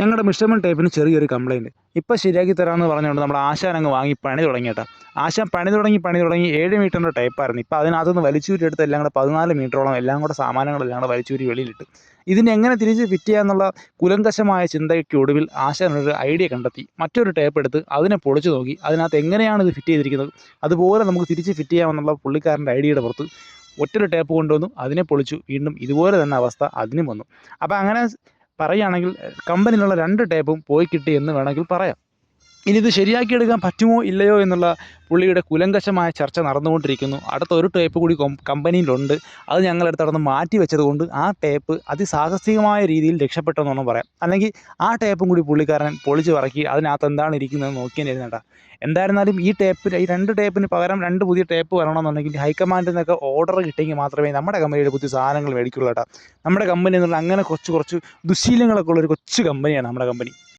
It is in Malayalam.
ഞങ്ങളുടെ മിഷമൺ ടേപ്പിന് ചെറിയൊരു കംപ്ലയിൻറ്റ് ഇപ്പോൾ ശരിയാക്കി തരാമെന്ന് പറഞ്ഞുകൊണ്ട് നമ്മുടെ ആശാൻ അങ്ങ് വാങ്ങി പണി തുടങ്ങി കേട്ടോ. ആശാൻ പണി തുടങ്ങി 7 മീറ്ററിൻ്റെ ടേപ്പായിരുന്നു. ഇപ്പോൾ അതിനകത്തുനിന്ന് വലിച്ചൂരി എടുത്ത് എല്ലാം കൂടെ 14 മീറ്ററോളം എല്ലാം കൂടെ സാമാനങ്ങളെല്ലാം കൂടെ വലിച്ചൂരി വെളിയിലിട്ട് ഇതിനെ എങ്ങനെ തിരിച്ച് ഫിറ്റ് ചെയ്യാമെന്നുള്ള കുലങ്കശമായ ചിന്തയ്ക്കൊടുവിൽ ആശാൻ ഒരു ഐഡിയ കണ്ടെത്തി. മറ്റൊരു ടേപ്പ് എടുത്ത് അതിനെ പൊളിച്ചു നോക്കി അതിനകത്ത് എങ്ങനെയാണ് ഇത് ഫിറ്റ് ചെയ്തിരിക്കുന്നത് അതുപോലെ നമുക്ക് തിരിച്ച് ഫിറ്റ് ചെയ്യാമെന്നുള്ള പുള്ളിക്കാരൻ്റെ ഐഡിയയുടെ പുറത്ത് ഒറ്റൊരു ടേപ്പ് കൊണ്ടുവന്നു, അതിനെ പൊളിച്ചു. വീണ്ടും ഇതുപോലെ തന്നെ അവസ്ഥ അതിനും വന്നു. അപ്പോൾ അങ്ങനെ പറയുകയാണെങ്കിൽ കമ്പനിയിലുള്ള 2 ടേപ്പും പോയി കിട്ടി എന്ന് വേണമെങ്കിൽ പറയാം. ഇനി ഇത് ശരിയാക്കിയെടുക്കാൻ പറ്റുമോ ഇല്ലയോ എന്നുള്ള പുള്ളിയുടെ കുലങ്കശമായ ചർച്ച നടന്നുകൊണ്ടിരിക്കുന്നു. അടുത്ത ഒരു ടേപ്പ് കൂടി കമ്പനിയിലുണ്ട്. അത് ഞങ്ങളെടുത്ത് അവിടെ നിന്ന് മാറ്റി വെച്ചതുകൊണ്ട് ആ ടേപ്പ് അതിസാഹസികമായ രീതിയിൽ രക്ഷപ്പെട്ടെന്നൊന്നും പറയാം. അല്ലെങ്കിൽ ആ ടേപ്പും കൂടി പുള്ളിക്കാരൻ പൊളിച്ച് പറക്കി അതിനകത്ത് എന്താണ് ഇരിക്കുന്നതെന്ന് നോക്കിയാൽ എന്തായിരുന്നാലും ഈ 2 ടേപ്പിന് പകരം 2 പുതിയ ടേപ്പ് വരണമെന്നുണ്ടെങ്കിൽ ഹൈക്കമാൻഡിൽ നിന്നൊക്കെ ഓർഡർ കിട്ടിയെങ്കിൽ മാത്രമേ നമ്മുടെ കമ്പനിയുടെ പുതിയ സാധനങ്ങൾ മേടിക്കുള്ളൂ കേട്ടോ. നമ്മുടെ കമ്പനി എന്നുള്ള അങ്ങനെ കുറച്ച് ദുശ്ശീലങ്ങളൊക്കെ ഉള്ളൊരു കൊച്ചു കമ്പനിയാണ് നമ്മുടെ കമ്പനി.